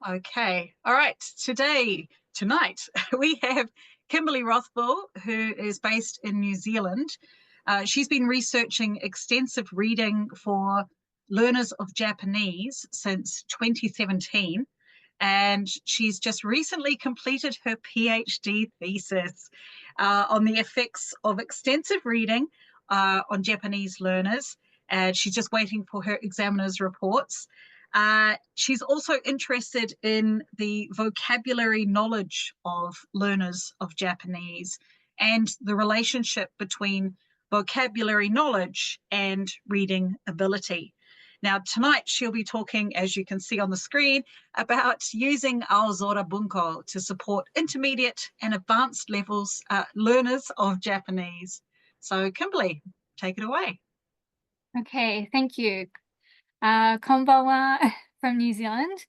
Okay. All right. Tonight, we have Kimberley Rothville, who is based in New Zealand. She's been researching extensive reading for learners of Japanese since 2017, and she's just recently completed her PhD thesis on the effects of extensive reading on Japanese learners. And she's just waiting for her examiner's reports. She's also interested in the vocabulary knowledge of learners of Japanese and the relationship between vocabulary knowledge and reading ability. Now, tonight she'll be talking, as you can see on the screen, about using Aozora Bunko to support intermediate and advanced levels learners of Japanese. So, Kimberley, take it away. Okay, thank you. Konbanwa from New Zealand.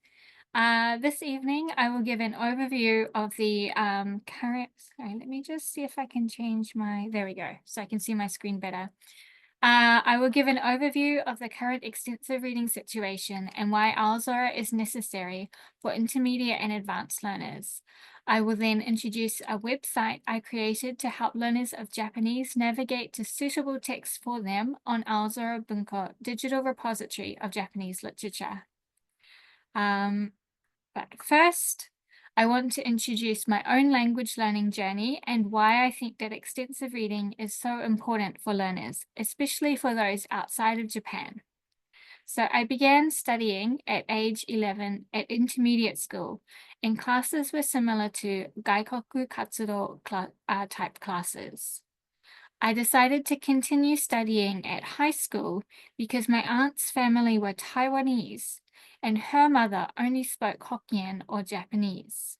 This evening, I will give an overview of the sorry, let me just see if I can change there we go, so I can see my screen better. I will give an overview of the current extensive reading situation and why Aozora is necessary for intermediate and advanced learners. I will then introduce a website I created to help learners of Japanese navigate to suitable texts for them on Aozora Bunko, digital repository of Japanese literature. But first, I want to introduce my own language learning journey and why I think that extensive reading is so important for learners, especially for those outside of Japan. So I began studying at age 11 at intermediate school, and classes were similar to Gaikoku Katsudo type classes. I decided to continue studying at high school because my aunt's family were Taiwanese, and her mother only spoke Hokkien or Japanese.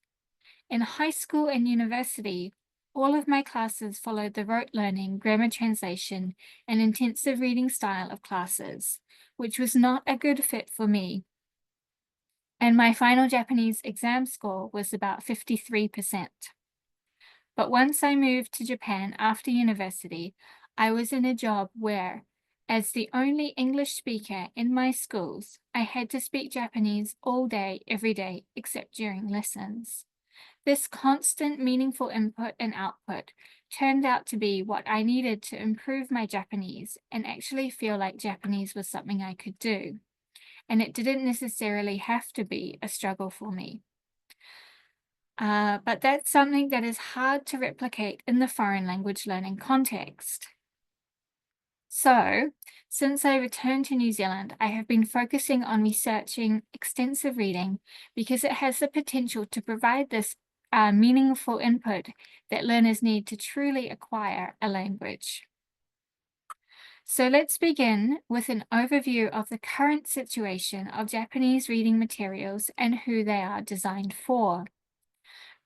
In high school and university, all of my classes followed the rote learning, grammar translation, and intensive reading style of classes, which was not a good fit for me. And my final Japanese exam score was about 53%. But once I moved to Japan after university, I was in a job where, as the only English speaker in my schools, I had to speak Japanese all day, every day, except during lessons. This constant meaningful input and output turned out to be what I needed to improve my Japanese and actually feel like Japanese was something I could do. And it didn't necessarily have to be a struggle for me. But that's something that is hard to replicate in the foreign language learning context. So, since I returned to New Zealand, I have been focusing on researching extensive reading because it has the potential to provide this meaningful input that learners need to truly acquire a language. So let's begin with an overview of the current situation of Japanese reading materials and who they are designed for.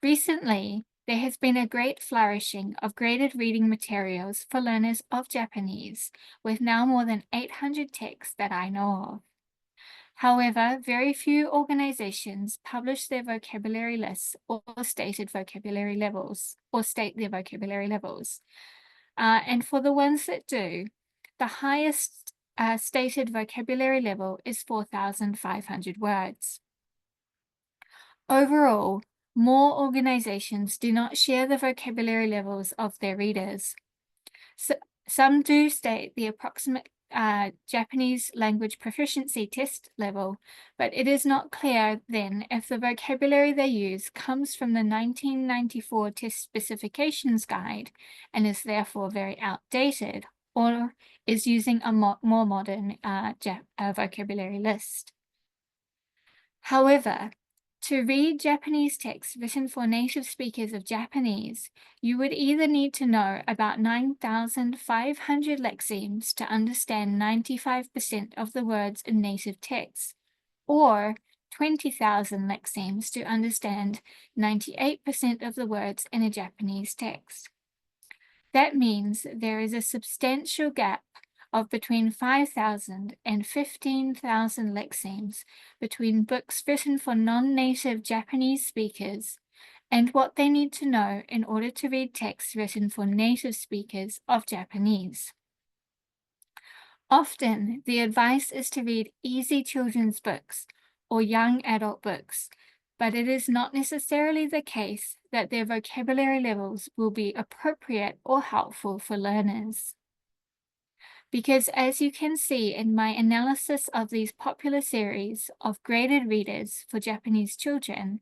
Recently, there has been a great flourishing of graded reading materials for learners of Japanese, with now more than 800 texts that I know of. However, very few organizations publish their vocabulary lists or state their vocabulary levels. And for the ones that do, the highest stated vocabulary level is 4,500 words. Overall, more organizations do not share the vocabulary levels of their readers. So, some do state the approximate Japanese language proficiency test level, but it is not clear then if the vocabulary they use comes from the 1994 Test Specifications Guide and is therefore very outdated, or is using a more modern vocabulary list. However, to read Japanese texts written for native speakers of Japanese, you would either need to know about 9,500 lexemes to understand 95% of the words in native texts, or 20,000 lexemes to understand 98% of the words in a Japanese text. That means there is a substantial gap of between 5,000 and 15,000 lexemes between books written for non-native Japanese speakers and what they need to know in order to read texts written for native speakers of Japanese. Often, the advice is to read easy children's books or young adult books but it is not necessarily the case that their vocabulary levels will be appropriate or helpful for learners. Because as you can see in my analysis of these popular series of graded readers for Japanese children,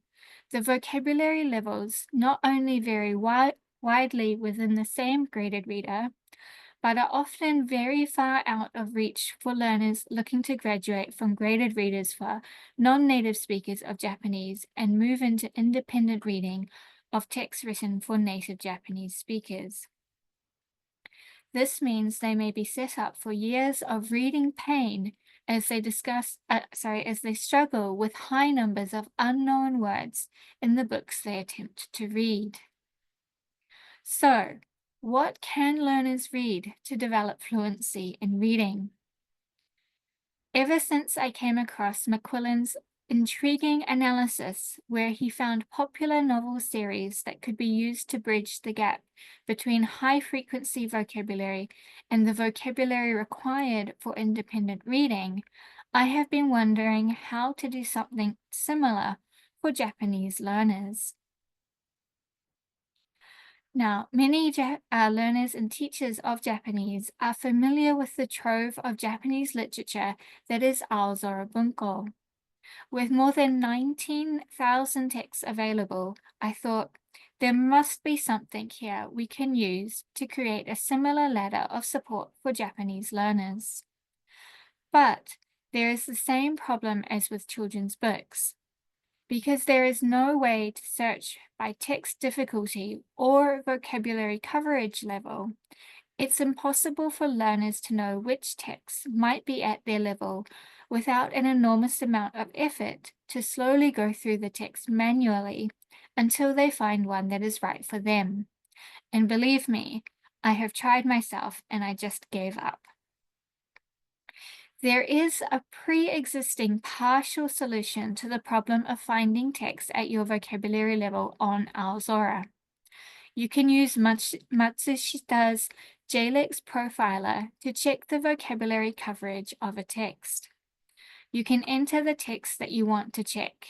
the vocabulary levels not only vary widely within the same graded reader, but are often very far out of reach for learners looking to graduate from graded readers for non-native speakers of Japanese and move into independent reading of text written for native Japanese speakers. This means they may be set up for years of reading pain as they struggle with high numbers of unknown words in the books they attempt to read. So, what can learners read to develop fluency in reading? Ever since I came across McQuillan's intriguing analysis where he found popular novel series that could be used to bridge the gap between high-frequency vocabulary and the vocabulary required for independent reading, I have been wondering how to do something similar for Japanese learners. Now, many learners and teachers of Japanese are familiar with the trove of Japanese literature that is Aozora Bunko. With more than 19,000 texts available, I thought there must be something here we can use to create a similar ladder of support for Japanese learners. But there is the same problem as with children's books. Because there is no way to search by text difficulty or vocabulary coverage level, it's impossible for learners to know which texts might be at their level without an enormous amount of effort to slowly go through the text manually until they find one that is right for them. And believe me, I have tried myself and I just gave up. There is a pre-existing partial solution to the problem of finding text at your vocabulary level on Aozora. You can use Matsushita's JLEX profiler to check the vocabulary coverage of a text. You can enter the text that you want to check,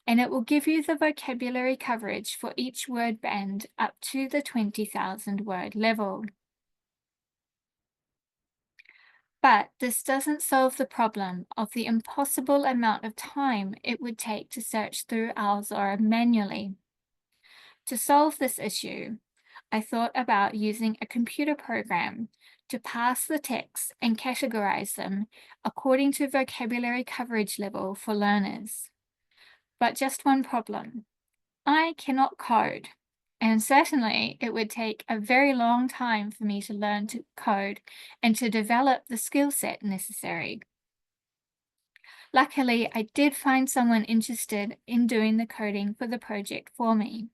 and it will give you the vocabulary coverage for each word band up to the 20,000 word level. But this doesn't solve the problem of the impossible amount of time it would take to search through Aozora manually. To solve this issue, I thought about using a computer program to parse the texts and categorize them according to vocabulary coverage level for learners. But just one problem. I cannot code. And certainly it would take a very long time for me to learn to code and to develop the skill set necessary. Luckily, I did find someone interested in doing the coding for the project for me.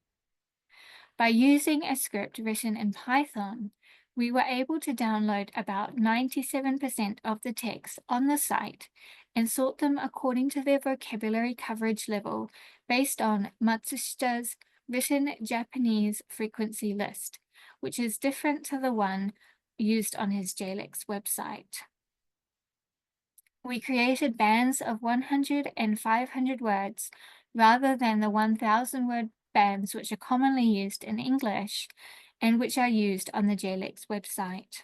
By using a script written in Python, we were able to download about 97% of the text on the site and sort them according to their vocabulary coverage level based on Matsushita's written Japanese frequency list, which is different to the one used on his JLEX website. We created bands of 100 and 500 words rather than the 1,000 word bands which are commonly used in English and which are used on the JLEX website.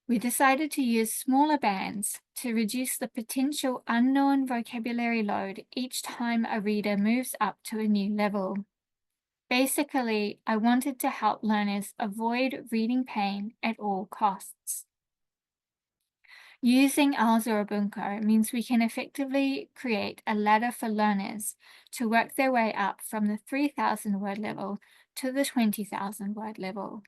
We decided to use smaller bands to reduce the potential unknown vocabulary load each time a reader moves up to a new level. Basically, I wanted to help learners avoid reading pain at all costs. Using Aozora Bunko means we can effectively create a ladder for learners to work their way up from the 3,000 word level to the 20,000 word level.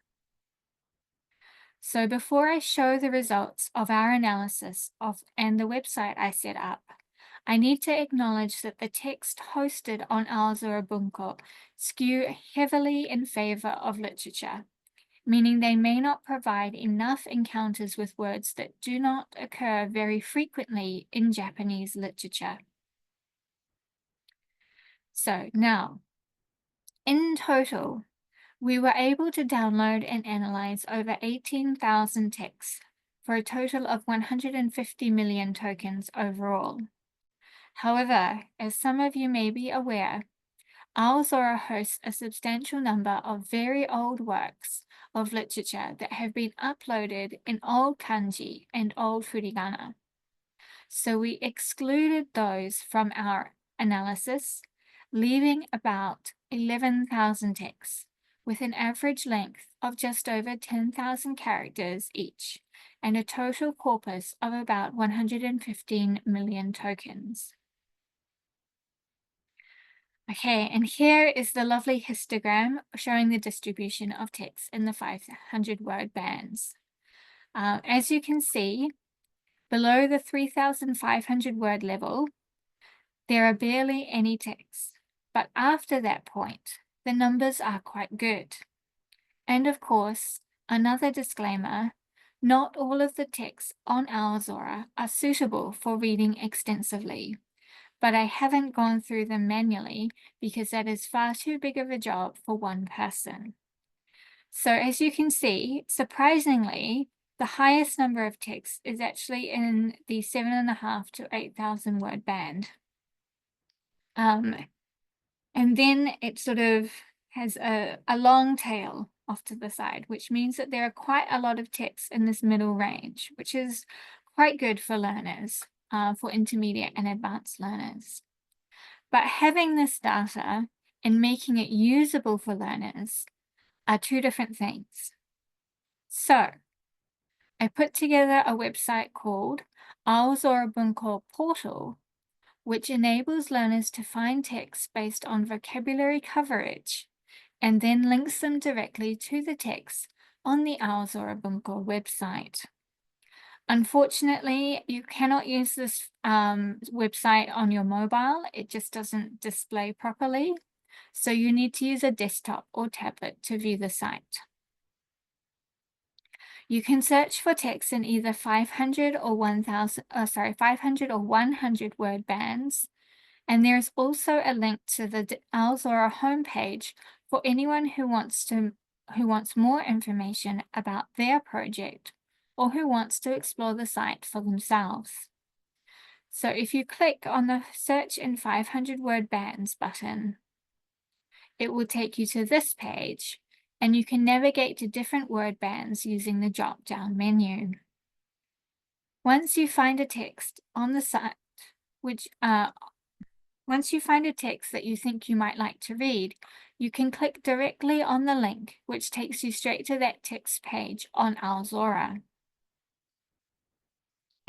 So before I show the results of our analysis and the website I set up, I need to acknowledge that the text hosted on Aozora Bunko skew heavily in favor of literature, meaning they may not provide enough encounters with words that do not occur very frequently in Japanese literature. So now, in total, we were able to download and analyze over 18,000 texts for a total of 150 million tokens overall. However, as some of you may be aware, Aozora hosts a substantial number of very old works of literature that have been uploaded in old kanji and old furigana. So we excluded those from our analysis, leaving about 11,000 texts, with an average length of just over 10,000 characters each, and a total corpus of about 115 million tokens. Okay, and here is the lovely histogram showing the distribution of text in the 500-word bands. As you can see, below the 3,500-word level, there are barely any texts, but after that point, the numbers are quite good. And of course, another disclaimer, not all of the texts on Aozora are suitable for reading extensively, but I haven't gone through them manually because that is far too big of a job for one person. So as you can see, surprisingly, the highest number of texts is actually in the 7,500 to 8,000 word band. And then it sort of has a long tail off to the side, which means that there are quite a lot of texts in this middle range, which is quite good for learners, for intermediate and advanced learners. But having this data and making it usable for learners are two different things. So I put together a website called Aozora Bunko Portal, which enables learners to find texts based on vocabulary coverage and then links them directly to the text on the Aozora Bunko website. Unfortunately, you cannot use this website on your mobile. It just doesn't display properly. So you need to use a desktop or tablet to view the site. You can search for text in either 500 or 100 word bands. And there's also a link to the Aozora homepage for anyone who wants more information about their project or who wants to explore the site for themselves. So if you click on the Search in 500 word bands button, it will take you to this page, and you can navigate to different word bands using the drop-down menu. Once you find a text on the site, once you find a text that you think you might like to read, you can click directly on the link, which takes you straight to that text page on Aozora.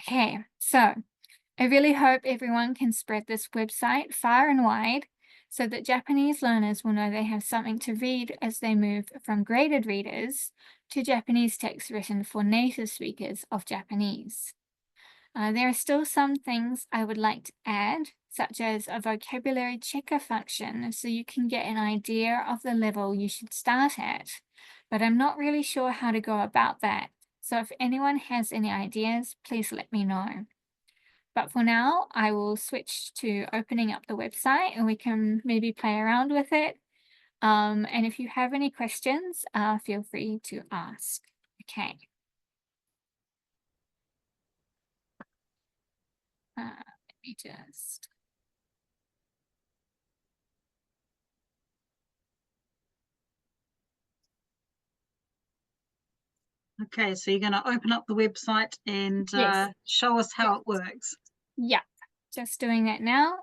Okay, so I really hope everyone can spread this website far and wide so that Japanese learners will know they have something to read as they move from graded readers to Japanese text written for native speakers of Japanese. There are still some things I would like to add, such as a vocabulary checker function, so you can get an idea of the level you should start at, but I'm not really sure how to go about that. So if anyone has any ideas, please let me know. But for now, I will switch to opening up the website and we can maybe play around with it. And if you have any questions, feel free to ask. Okay. Let me just... Okay, so you're going to open up the website and Yes. show us how it works. Yeah, just doing that now.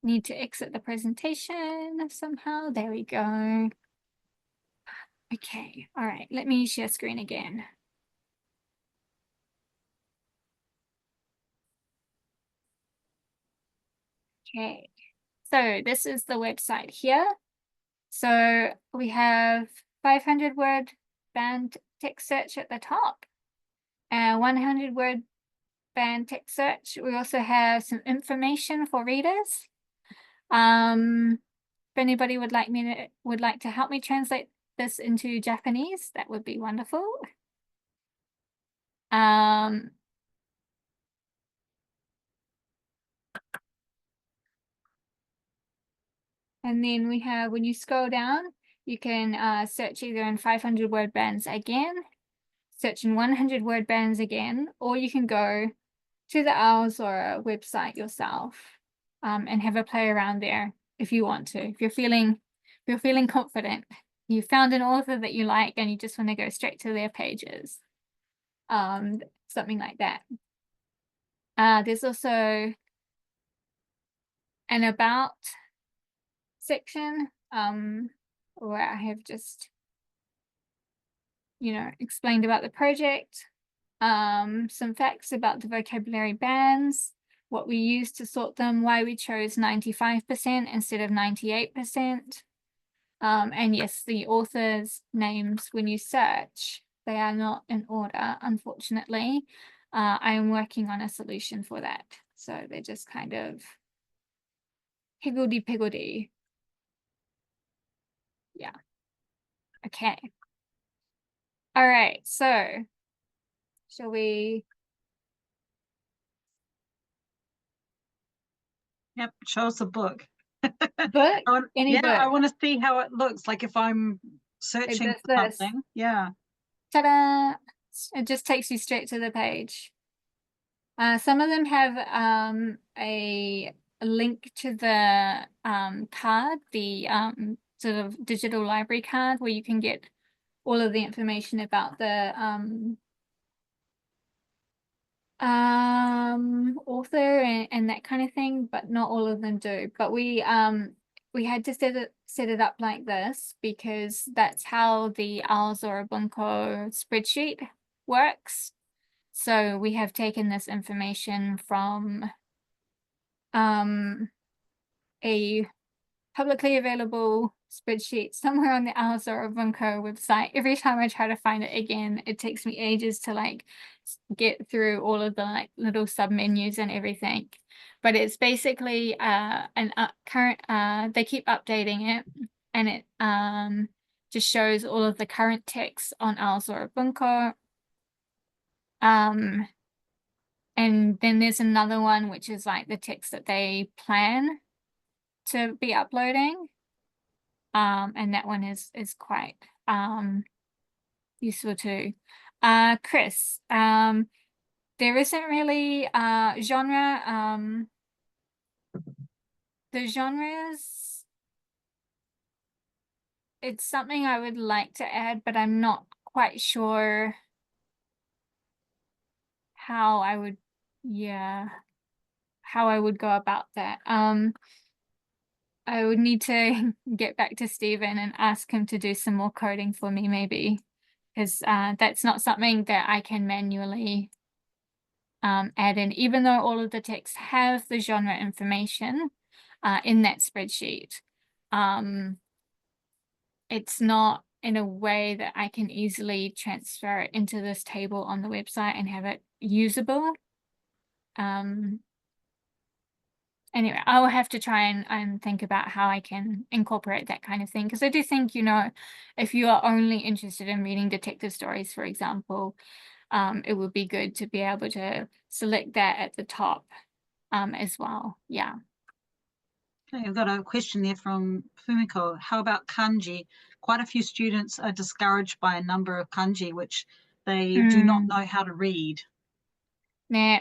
Need to exit the presentation somehow. There we go. Okay, all right, let me share screen again. Okay, so this is the website here. So we have 500 word band text search at the top and 100 word band text search. We also have some information for readers. If anybody would like to help me translate this into Japanese, that would be wonderful. And then we have, when you scroll down, you can search either in 500 word bands again, search in 100 word bands again, or you can go to the Aozora website yourself and have a play around there if you want to. If you're feeling confident, you found an author that you like and you just want to go straight to their pages. Something like that. There's also an about section where I have just, explained about the project, some facts about the vocabulary bands, what we use to sort them, why we chose 95% instead of 98%. And yes, the authors' names, when you search, they are not in order, unfortunately. I am working on a solution for that. So they're just kind of higgledy-piggledy. Yeah. Okay. All right, so shall we? Yep, show us a book. Book? Any book? I want to see how it looks like if I'm searching for something. Yeah. Ta-da! It just takes you straight to the page. Some of them have a link to the card, the sort of digital library card where you can get all of the information about the author and that kind of thing, but not all of them do. But we had to set it up like this because that's how the Aozora Bunko spreadsheet works. So we have taken this information from a publicly available spreadsheet somewhere on the Aozora Bunko website. Every time I try to find it again, it takes me ages to like get through all of the like little sub menus and everything. But it's basically current. They keep updating it, and it just shows all of the current text on Aozora Bunko. And then there's another one which is like the text that they plan to be uploading. And that one is quite useful too. Chris, there isn't really genre. The genres, it's something I would like to add, but I'm not quite sure how I would go about that. I would need to get back to Stephen and ask him to do some more coding for me, maybe, because that's not something that I can manually add in, even though all of the texts have the genre information in that spreadsheet. It's not in a way that I can easily transfer it into this table on the website and have it usable. Anyway, I'll have to try and think about how I can incorporate that kind of thing. Because I do think, if you are only interested in reading detective stories, for example, it would be good to be able to select that at the top as well. Yeah. Okay, I've got a question there from Fumiko. How about kanji? Quite a few students are discouraged by a number of kanji, which they do not know how to read. Nah.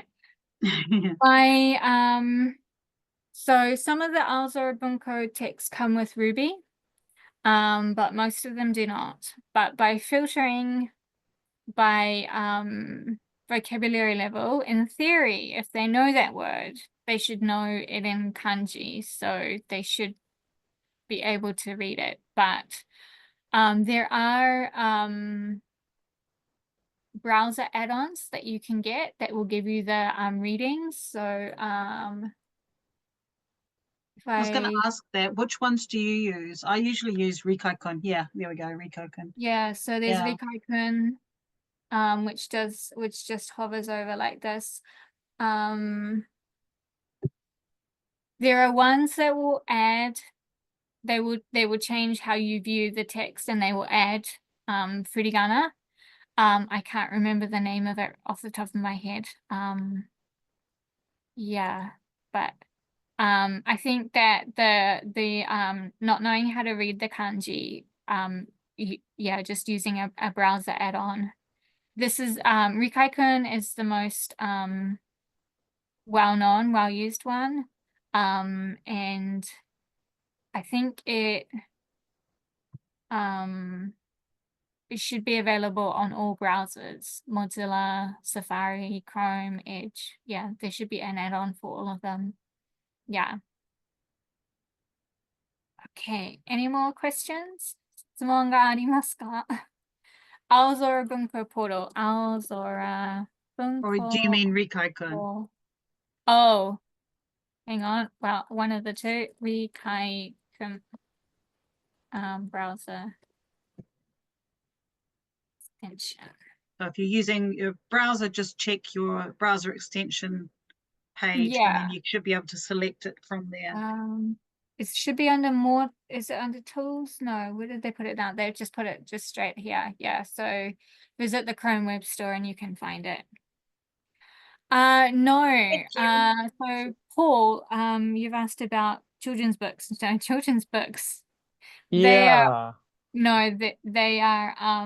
So some of the Aozora Bunko texts come with Ruby, but most of them do not. But by filtering by vocabulary level, in theory, if they know that word, they should know it in kanji, so they should be able to read it. But there are browser add-ons that you can get that will give you the readings. So I was going to ask that. Which ones do you use? I usually use Rikaikun. Yeah, there we go, Rikaikun. Yeah, so there's Rikaikun, which just hovers over like this. There are ones that will add. They will change how you view the text, and they will add furigana. I can't remember the name of it off the top of my head. Yeah, but I think that the not knowing how to read the kanji, just using a browser add-on. This is Rikaikun is the most well-known, well-used one. And I think it should be available on all browsers, Mozilla, Safari, Chrome, Edge. Yeah, there should be an add-on for all of them. Yeah. Okay, any more questions? 質問がありますか? Aozora Bunko portal. Aozora Or do you Bunko. mean Rikaikun? Oh, hang on. Well, one of the two. Rikaikun browser extension. So if you're using your browser, just check your browser extension page, and then you should be able to select it from there. It should be under more. Is it under tools? No, where did they put it down? They've just put it just straight here. Yeah, so visit the Chrome web store and you can find it. No. So Paul, you've asked about children's books. So children's books. Yeah. They are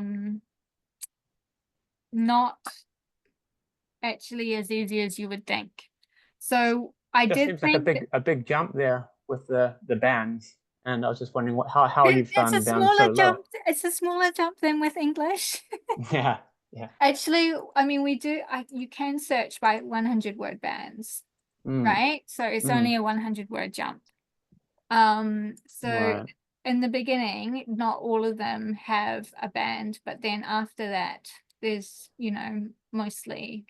not actually as easy as you would think. So I Just did seems think like a big jump there with the bands, and I was just wondering how you've found them down so low. It's a smaller jump than with English. Yeah. Actually, I mean, you can search by 100-word bands, right? So it's only a 100-word jump. So in the beginning, not all of them have a band, but then after that, there's, mostly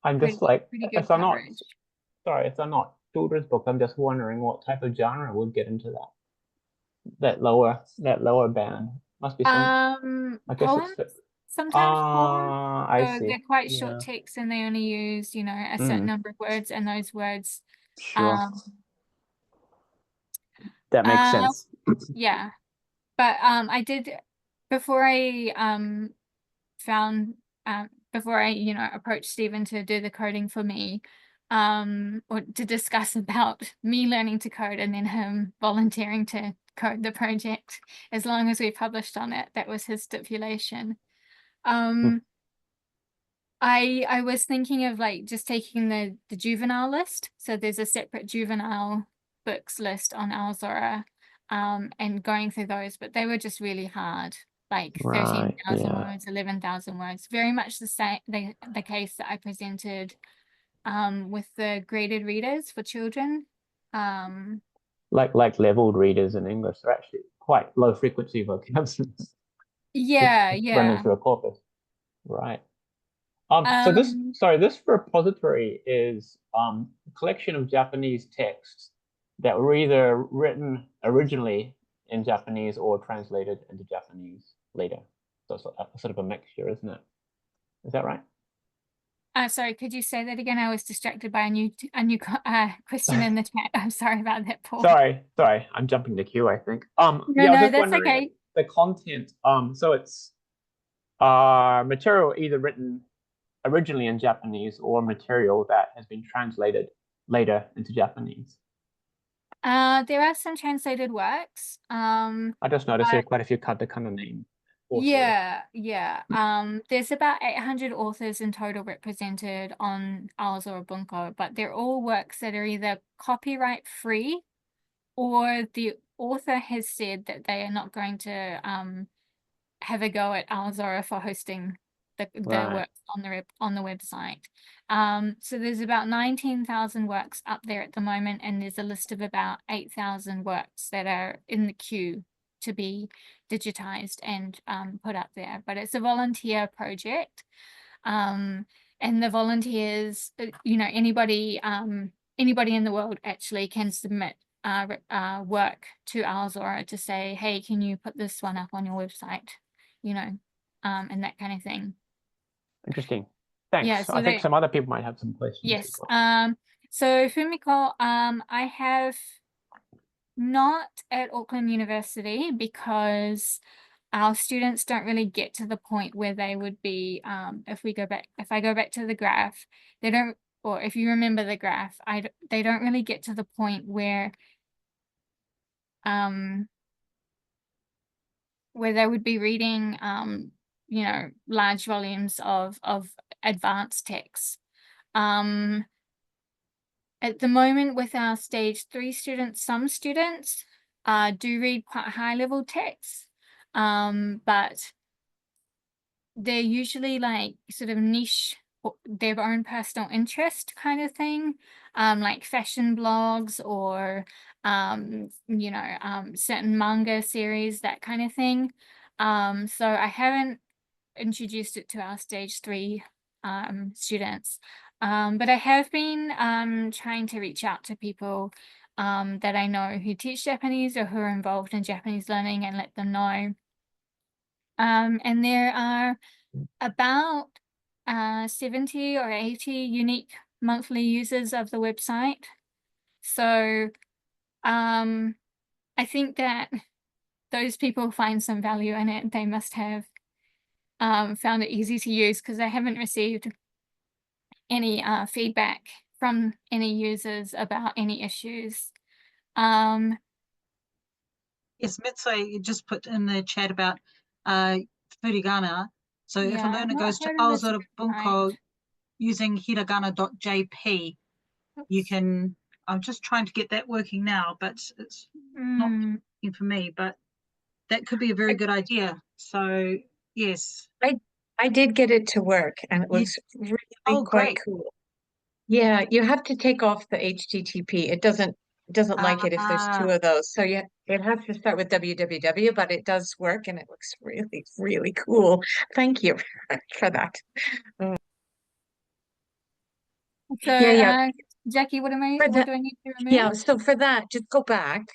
I'm just pretty good coverage. If they're not children's books, I'm just wondering what type of genre would get into that lower band. Must be some, I guess poems, it's sometimes poems. I So see. they're quite short texts and they only use, a certain number of words, and those words. Sure. That makes sense. Yeah. But I did, before I approached Stephen to do the coding for me, or to discuss about me learning to code and then him volunteering to code the project as long as we published on it. That was his stipulation. I was thinking of just taking the juvenile list. So there's a separate juvenile books list on Aozora, and going through those, but they were just really hard, like 13,000 words, 11,000 words, very much the same, the case that I presented with the graded readers for children. Like leveled readers in English are actually quite low frequency vocabs. Running through a corpus. Right. So this repository is a collection of Japanese texts that were either written originally in Japanese or translated into Japanese later. So it's a sort of a mixture, isn't it? Is that right? Sorry, could you say that again? I was distracted by a new question in the chat. I'm sorry about that, Paul. Sorry, I'm jumping the queue, I think. No, that's okay. The content. So it's material either written originally in Japanese or material that has been translated later into Japanese. There are some translated works. I just noticed there are quite a few katakana names. Yeah. There's about 800 authors in total represented on Aozora Bunko, but they're all works that are either copyright free, or the author has said that they are not going to have a go at Aozora for hosting the works on the website. So there's about 19,000 works up there at the moment, and there's a list of about 8,000 works that are in the queue to be digitized and put up there. But it's a volunteer project, and the volunteers, anybody in the world actually can submit work to Aozora to say, hey, can you put this one up on your website, and that kind of thing. Interesting. Thanks. Yeah, so I think some other people might have some questions. Yes. So Fumiko, I have not at Auckland University, because our students don't really get to the point where they would be, if I go back to the graph, they don't, or if you remember the graph, they don't really get to the point where they would be reading large volumes of advanced texts. At the moment with our stage 3 students, some students do read quite high level texts, but they're usually like sort of niche, their own personal interest kind of thing, like fashion blogs or, certain manga series, that kind of thing. So I haven't introduced it to our stage 3 students. But I have been trying to reach out to people that I know who teach Japanese or who are involved in Japanese learning and let them know. And there are about 70 or 80 unique monthly users of the website. So I think that those people find some value in it. They must have found it easy to use, because I haven't received any feedback from any users about any issues. Yes, Mitsue, you just put in the chat about furigana. So if a learner goes to Aozora Bunko using hiragana.jp, you can, I'm just trying to get that working now, but it's not working for me, but that could be a very good idea. So yes. I did get it to work, and it looks really quite cool. Yeah, you have to take off the HTTP. It doesn't like it if there's 2 of those. So it has to start with www, but it does work, and it looks really, really cool. Thank you for that. So Jackie, what do I need to remove? Yeah, so for that, just go back.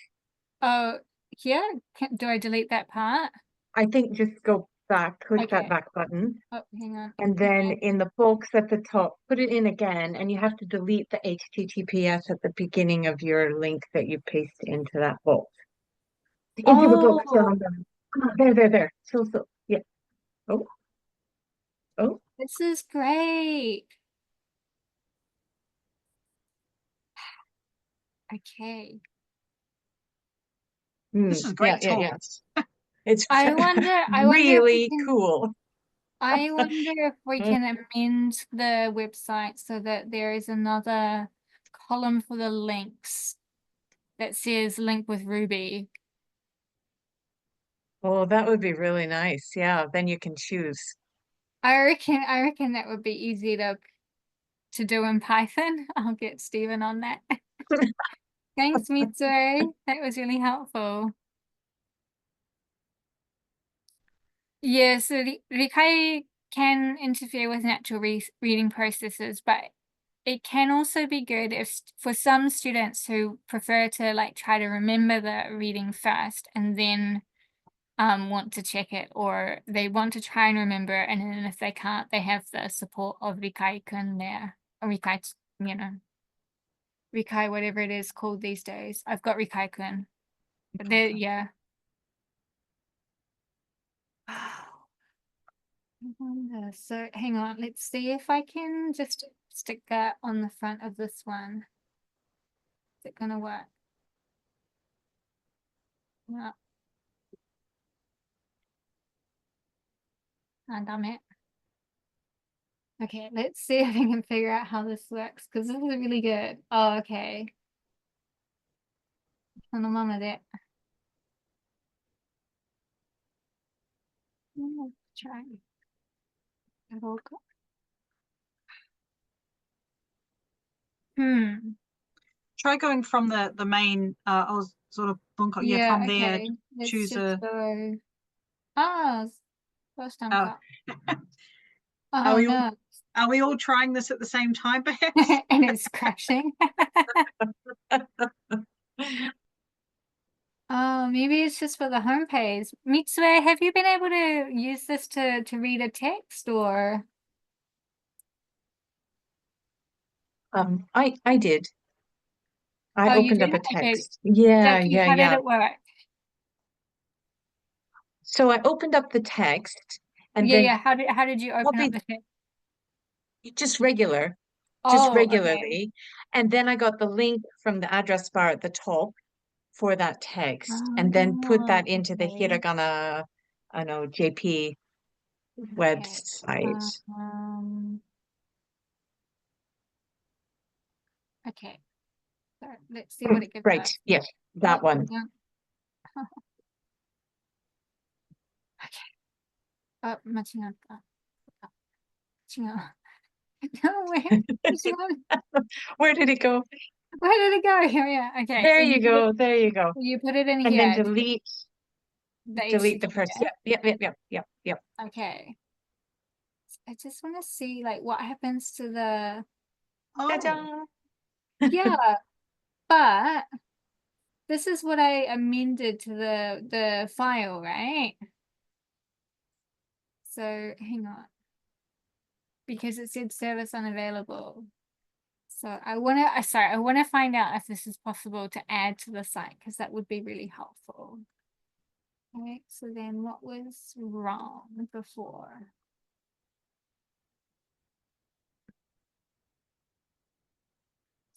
Oh, here? Do I delete that part? I think just go back, push that back button. Oh, hang on. And then in the box at the top, put it in again, and you have to delete the HTTPS at the beginning of your link that you paste into that box. Into the box. There. So, yeah. Oh. This is great. Okay. This is great. Yeah. It's I wonder really cool. I wonder if we can amend the website so that there is another column for the links that says link with Ruby. Oh, that would be really nice. Yeah, then you can choose. I reckon that would be easy to do in Python. I'll get Stephen on that. Thanks, Mitsue. That was really helpful. Yeah, so the Rikai can interfere with natural reading processes, but it can also be good if for some students who prefer to like try to remember the reading first and then want to check it, or they want to try and remember, and then if they can't, they have the support of Rikai-kun there, or Rikai, Rikai, whatever it is called these days. I've got Rikai-kun. Yeah. So hang on, let's see if I can just stick that on the front of this one. Is it gonna work? No. Oh, damn it. Okay, let's see if I can figure out how this works, because this is really good. Oh, okay. Try. Try going from the main sort of bunko. Yeah, from there. Okay. Choose a. Go. First time cut. Oh no. Are we all trying this at the same time, perhaps? And it's crashing. Oh, maybe it's just for the homepage. Mitsue, have you been able to use this to read a text, or? I did. I opened up a text. Okay. Yeah. How did it work? So I opened up the text, and then how did you open up the text? Just regularly. Okay. And then I got the link from the address bar at the top for that text, and then put that into the hiragana, JP website. Okay. So let's see what it gives Right. us. Yes, that Oh, one. Okay. Oh, 間違った。違う。No, which one? Where did it go? Where did it go? Here, yeah. Okay. There you go. There you go. You put it in And here. then delete the first. Yep. Okay. I just want to see like what happens to the. Oh, Yeah, but this is what I amended to the file, right? So hang on. Because it said service unavailable. So I want to find out if this is possible to add to the site because that would be really helpful. Okay, so then what was wrong before?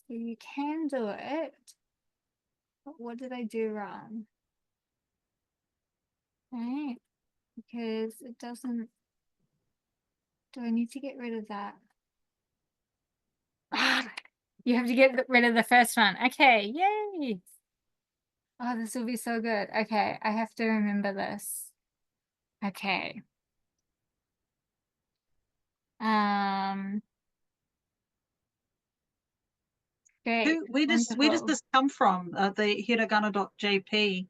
So you can do it, but what did I do wrong? Right, because it doesn't. Do I need to get rid of that? You have to get rid of the first one. Okay, yay! Oh, this will be so good. Okay, I have to remember this. Okay. Great. where does this come from? The hiragana.jp.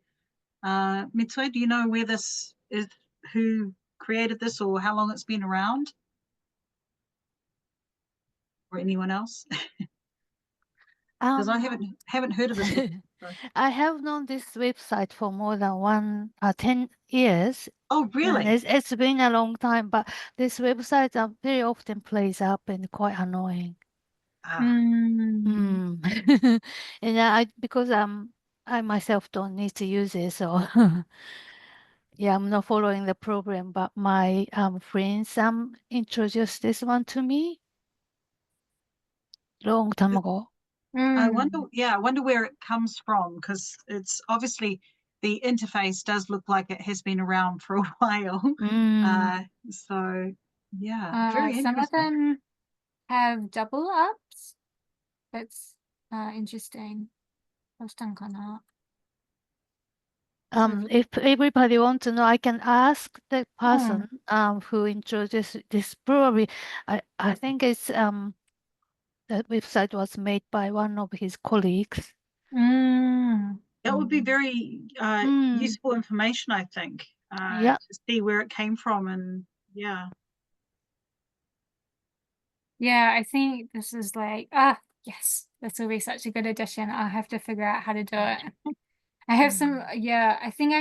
Mitsue, do you know where this is? Who created this, or how long it's been around? Or anyone else? Because I haven't heard of this before. I have known this website for more than 10 years. Oh, really? And it's been a long time, but this website very often plays up and quite annoying. And because I myself don't need to use it, so yeah, I'm not following the program, but my friends introduced this one to me long time ago. I wonder where it comes from, because it's obviously the interface does look like it has been around for a while. So yeah, very interesting. Some of them have double ups. That's interesting. If everybody wants to know, I can ask the person who introduced this. Probably, I think it's that website was made by one of his colleagues. That would be very useful information, I think, to see where it came from. And yeah, I think this is like, yes, this will be such a good addition. I'll have to figure out how to do it. I have some, I think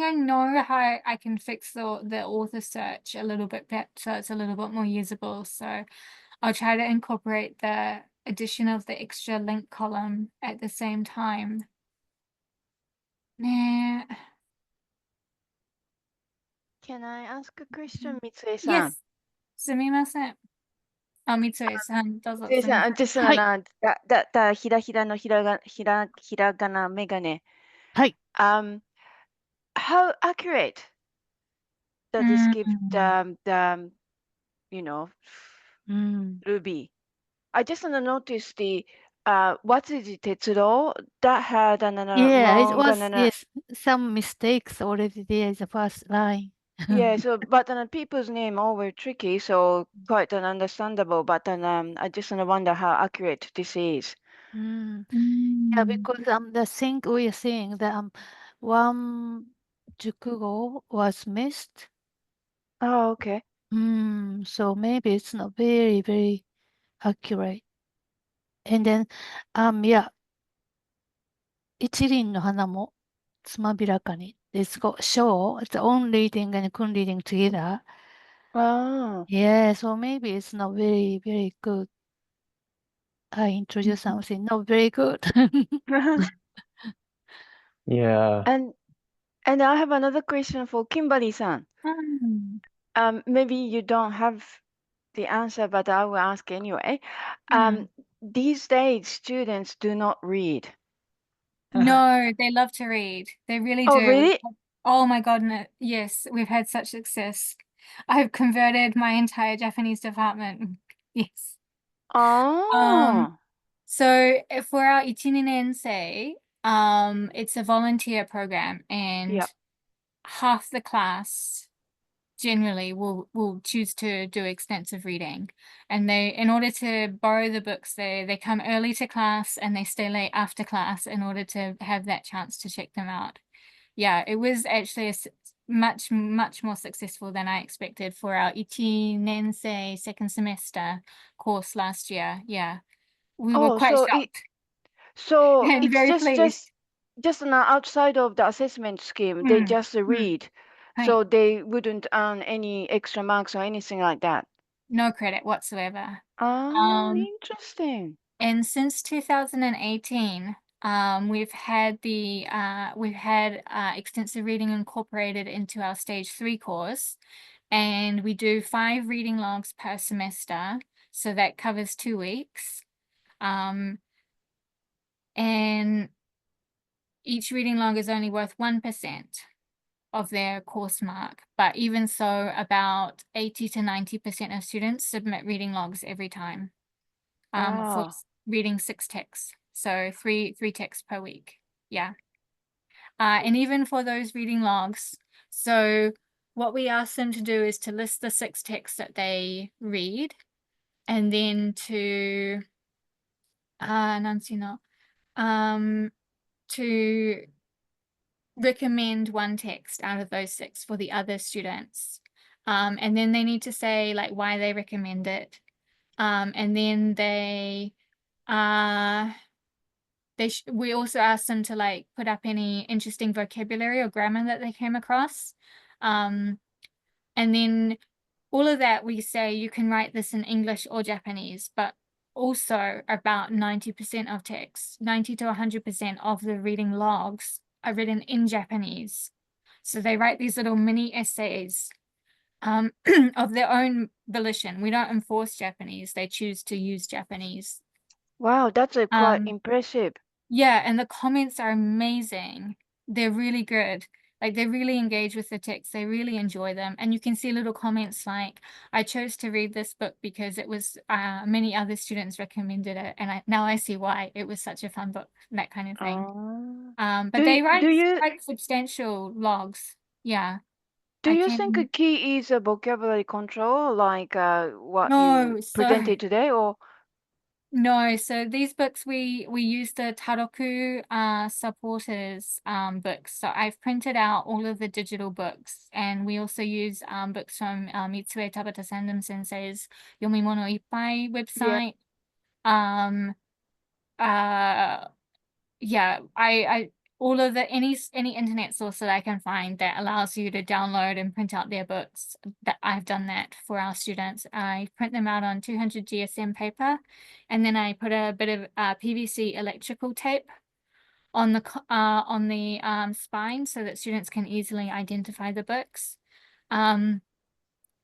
I know how I can fix the author search a little bit better, so it's a little bit more usable. So I'll try to incorporate the addition of the extra link column at the same time. Nah. Can I ask a question, Mitsue-san? Yes. すみません。Mitsue-san, どうぞ。Mitsue-san, just theひらがなメガネ. How accurate does this give the Ruby? I just noticed the what's the Tetsudo that had another it was yes, some mistakes already there in the first line. Yeah, so but people's name all were tricky, so quite understandable. But I just wonder how accurate this is. Yeah, because the thing we are seeing that one jukugo was missed. Oh, okay. So maybe it's not very, very accurate. And then, ichirin no hana mo tsumabiraka ni. It's got show, it's own reading and kun reading together. Oh. Yeah, so maybe it's not very, very good. I introduced something not very good. Yeah. And I have another question for Kimberley-san. Maybe you don't have the answer, but I will ask anyway. These days, students do not read. No, they love to read. They really do. Oh, really? Oh my God, no. Yes, we've had such success. I've converted my entire Japanese department. Yes. Oh. So for our Ichinenensei, it's a volunteer program, and half the class generally will choose to do extensive reading, and they, in order to borrow the books, they come early to class and they stay late after class in order to have that chance to check them out. Yeah, it was actually much more successful than I expected for our Ichinensei second semester course last year. Yeah, we were quite shocked. So and it's very pleased. just now outside of the assessment scheme, they just read. So they wouldn't earn any extra marks or anything like that. No credit whatsoever. Oh, interesting. And since 2018, we've had extensive reading incorporated into our stage 3 course, and we do 5 reading logs per semester, so that covers 2 weeks. And each reading log is only worth 1% of their course mark, but even so, about 80 to 90% of students submit reading logs every time. For reading 6 texts, so three texts per week. Yeah. And even for those reading logs, so what we ask them to do is to list the 6 texts that they read, and then to to recommend 1 text out of those 6 for the other students. And then they need to say like why they recommend it. And then we also ask them to like put up any interesting vocabulary or grammar that they came across. And then all of that, we say you can write this in English or Japanese, but also about 90% of texts, 90 to 100% of the reading logs are written in Japanese. So they write these little mini essays of their own volition. We don't enforce Japanese. They choose to use Japanese. Wow, that's quite impressive. Yeah, and the comments are amazing. They're really good. Like they really engage with the text. They really enjoy them. And you can see little comments like, I chose to read this book because it was many other students recommended it. And now I see why it was such a fun book, that kind of thing. But they write quite substantial logs. Yeah. Do you think a key is a vocabulary control, like what you presented today, or? No, so these books we use the Taroku supporters books. So I've printed out all of the digital books, and we also use books from Mitsue Tabata Sandom Sensei's Yomimono Ippai website. Yeah, I all of the any internet source that I can find that allows you to download and print out their books, that I've done that for our students. I print them out on 200 GSM paper, and then I put a bit of PVC electrical tape on the spine so that students can easily identify the books. And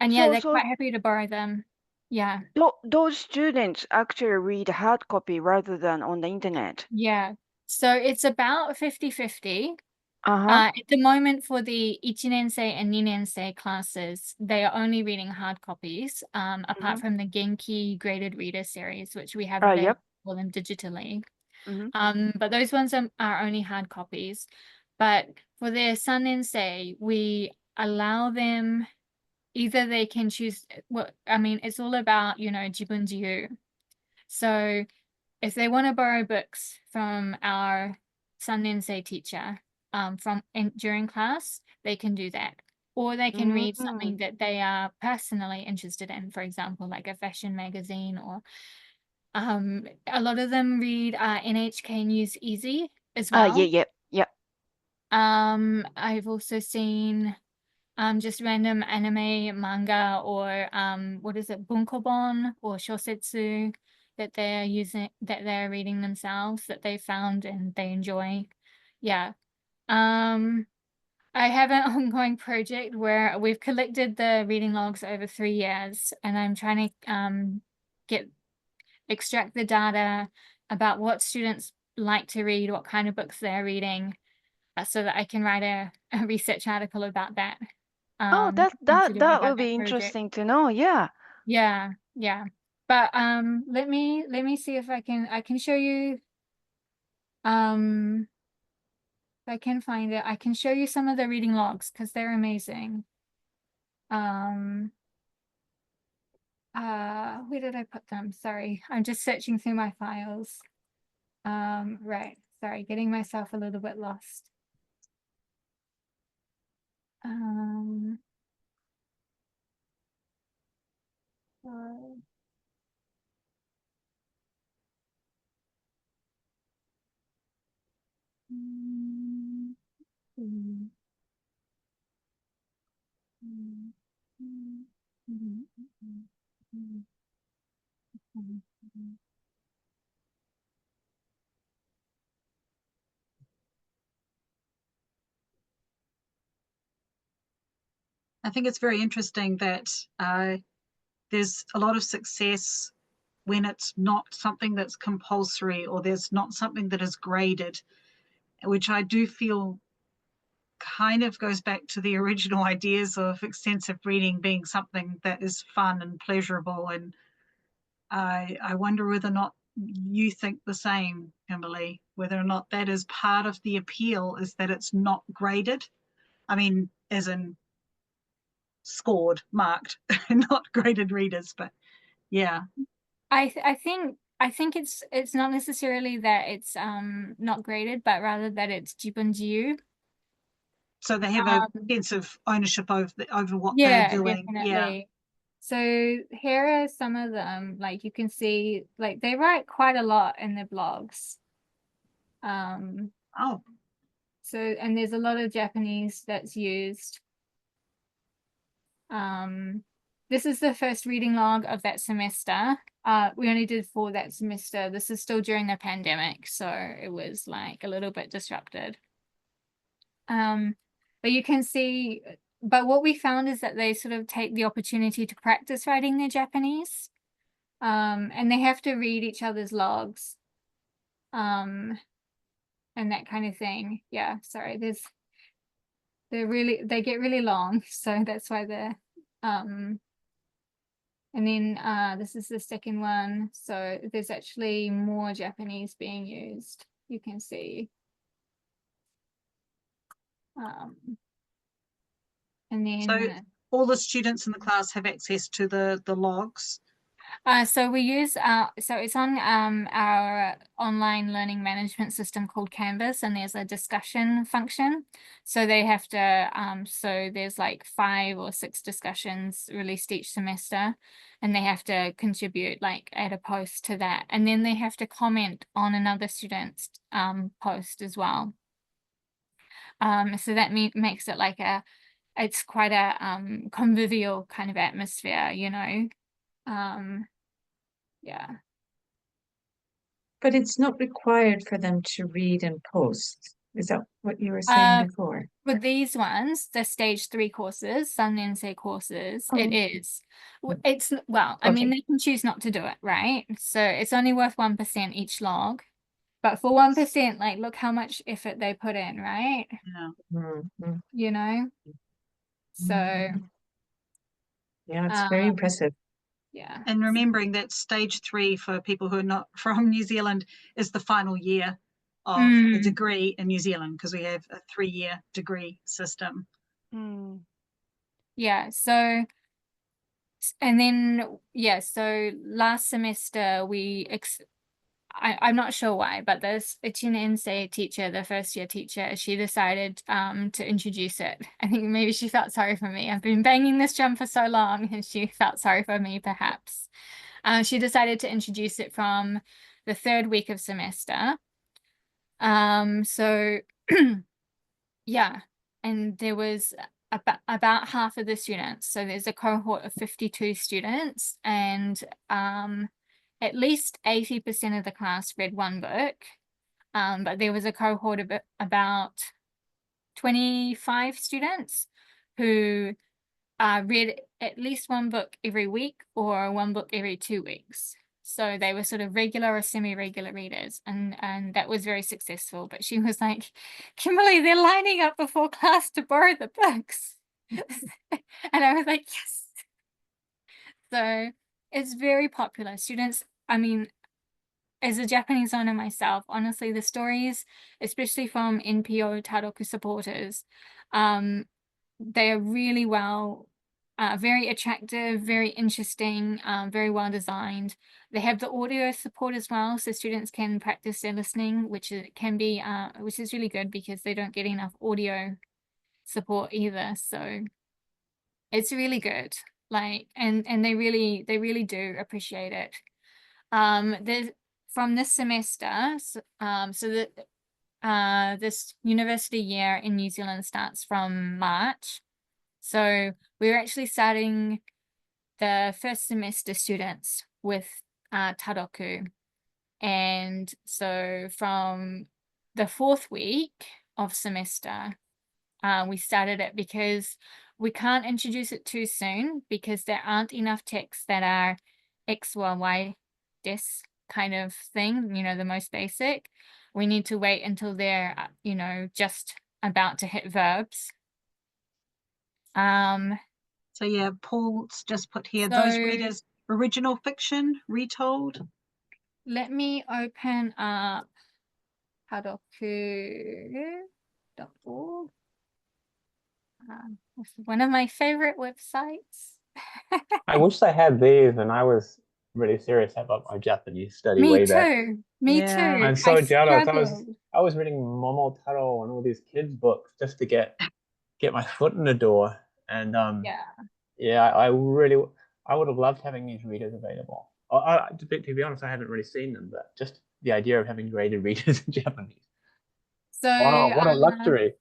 yeah, they're quite happy to borrow them. Yeah. Those students actually read hard copy rather than on the internet. Yeah. So it's about 50-50. At the moment for the Ichinensei and Ninensei classes, they are only reading hard copies, apart from the Genki graded reader series, which we have available for them digitally. But those ones are only hard copies. But for their Sanensei, we allow them, either they can choose, well, I mean, it's all about, jibun jiu. So if they want to borrow books from our Sanensei teacher during class, they can do that. Or they can read something that they are personally interested in, for example, like a fashion magazine, or a lot of them read NHK News Easy as well. Yeah. I've also seen just random anime, manga, or what is it, bunkobon or shosetsu that they're reading themselves, that they found and they enjoy. Yeah. I have an ongoing project where we've collected the reading logs over 3 years, and I'm trying to extract the data about what students like to read, what kind of books they're reading, so that I can write a research article about that. That will be interesting to know. Yeah. Yeah. But let me see if I can show you, if I can find it, I can show you some of the reading logs because they're amazing. Where did I put them? Sorry, I'm just searching through my files. Right, sorry, getting myself a little bit lost. I think it's very interesting that there's a lot of success when it's not something that's compulsory or there's not something that is graded, which I do feel kind of goes back to the original ideas of extensive reading being something that is fun and pleasurable. And I wonder whether or not you think the same, Kimberley, whether or not that is part of the appeal, is that it's not graded. I mean, as in scored, marked, not graded readers, but yeah. I think it's not necessarily that it's not graded, but rather that it's jibunjiu. So they have a sense of ownership over what yeah, they're doing. Definitely. Yeah. So here are some of them. Like you can see, like they write quite a lot in their blogs. Oh. So, and there's a lot of Japanese that's used. This is the first reading log of that semester. We only did 4 that semester. This is still during the pandemic, so it was like a little bit disrupted. But you can see, but what we found is that they sort of take the opportunity to practice writing their Japanese. And they have to read each other's logs. And that kind of thing. Yeah, sorry, they get really long, so that's why they're and then this is the second one, so there's actually more Japanese being used, you can see. And then so all the students in the class have access to the logs. So we use so it's on our online learning management system called Canvas, and there's a discussion function. So they have to so there's like 5 or 6 discussions released each semester, and they have to contribute, like add a post to that, and then they have to comment on another student's post as well. So that makes it like it's quite a convivial kind of atmosphere, you know. Yeah. But it's not required for them to read and post. Is that what you were saying before? For these ones, the stage 3 courses, Sannensei courses, it is. It's, well, I mean, they can choose not to do it, right? So it's only worth 1% each log. But for 1%, like, look how much effort they put in, right? Yeah. You know? So. Yeah, it's very impressive. Yeah. And remembering that stage 3 for people who are not from New Zealand is the final year of the degree in New Zealand, because we have a 3-year degree system. Yeah, so and then yeah, so last semester I'm not sure why, but this Ichinensei teacher, the first year teacher, she decided to introduce it. I think maybe she felt sorry for me. I've been banging this drum for so long, and she felt sorry for me, perhaps. She decided to introduce it from the 3rd week of semester. So yeah, and there was about half of the students. So there's a cohort of 52 students, and at least 80% of the class read 1 book. But there was a cohort of about 25 students who read at least 1 book every week or 1 book every 2 weeks. So they were sort of regular or semi-regular readers, and that was very successful. But she was like, Kimberley, they're lining up before class to borrow the books. And I was like, yes. So It's very popular. Students, I mean, as a Japanese learner myself, honestly, the stories, especially from NPO Taroku supporters, they are really well, very attractive, very interesting, very well designed. They have the audio support as well, so students can practice their listening, which is really good because they don't get enough audio support either. So it's really good. Like, and they really do appreciate it. There's from this semester, so that this university year in New Zealand starts from March. So we're actually starting the first semester students with Taroku. And so from the 4th week of semester, we started it because we can't introduce it too soon because there aren't enough texts that are X, Y, Y, des kind of thing, you know, the most basic. We need to wait until they're, you know, just about to hit verbs. So yeah, Paul's just put here, those readers, original fiction, retold. Let me open up Taroku.org. It's one of my favorite websites. I wish I had these, and I was really serious about my Japanese study way back. Me too. I'm so jealous. I was reading Momotaro and all these kids' books just to get my foot in the door. And I would have loved having these readers available. To be honest, I haven't really seen them, but just the idea of having graded readers in Japanese. So wow, what a luxury.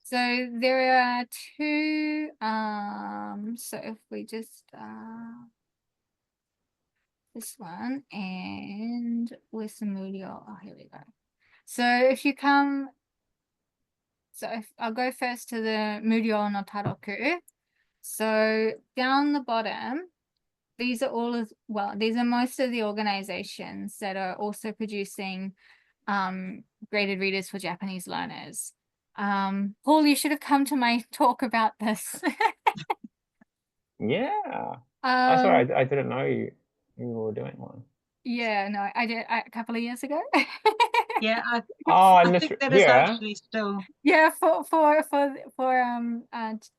So there are 2, so if we just, this one, and with some Murio, oh, here we go. So if you come, so if I'll go first to the Murio no Taroku. So down the bottom, these are these are most of the organizations that are also producing graded readers for Japanese learners. Paul, you should have come to my talk about this. Yeah. Sorry, I didn't know you were doing one. Yeah, no, I did a couple of years ago. Yeah, I think that is actually still. Yeah, for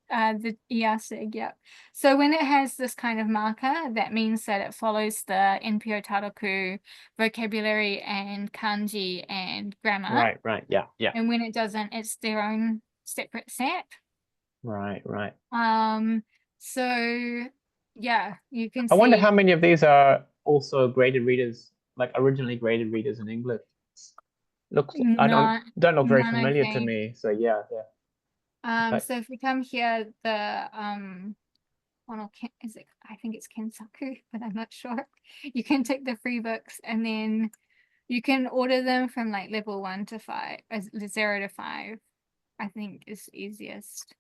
the ERSIG, yeah. So when it has this kind of marker, that means that it follows the NPO Taroku vocabulary and kanji and grammar. Right, yeah. And when it doesn't, it's their own separate set. Right. So yeah, you can I wonder how many of these are also graded readers, like originally graded readers in English. I don't look very familiar to me. So yeah. So if we come here, the I think it's Kensaku, but I'm not sure. You can take the free books and then you can order them from like level 1 to 5, 0 to 5, I think is easiest.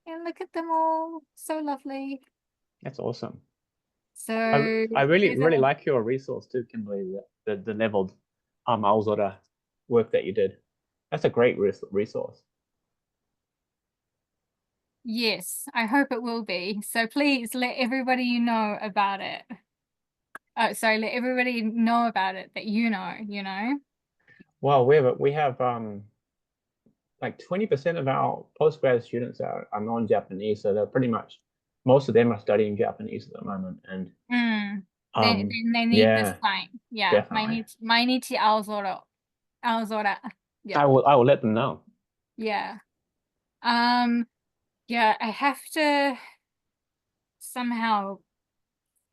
And look at them all, so lovely. That's awesome. So I really like your resource too, Kimberley, the leveled Aozora work that you did. That's a great resource. Yes, I hope it will be. So please let everybody know about it. Oh, sorry, let everybody know about it that you know. Well, we have like 20% of our postgrad students are non-Japanese, so they're pretty much, most of them are studying Japanese at the moment, and they need this site. Yeah, definitely. Mainichi Aozora. Yeah. I will let them know. Yeah. Yeah, I have to somehow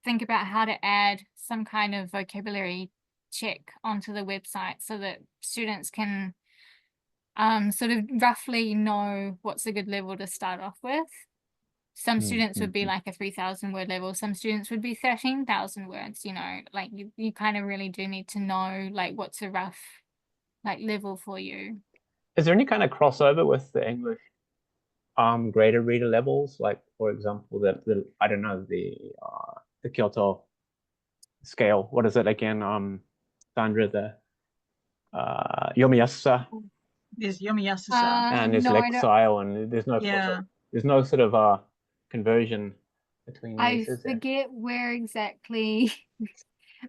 think about how to add some kind of vocabulary check onto the website so that students can sort of roughly know what's a good level to start off with. Some students would be like a 3,000 word level. Some students would be 13,000 words, you know, like you kind of really do need to know like what's a rough like level for you. Is there any kind of crossover with the English graded reader levels? Like, for example, the I don't know, the Kyoto scale. What is it again? Sandra, the Yomiyasusa. There's Yomiyasusa. And there's Lexile, and there's no sort of conversion between I years, is there? forget where exactly.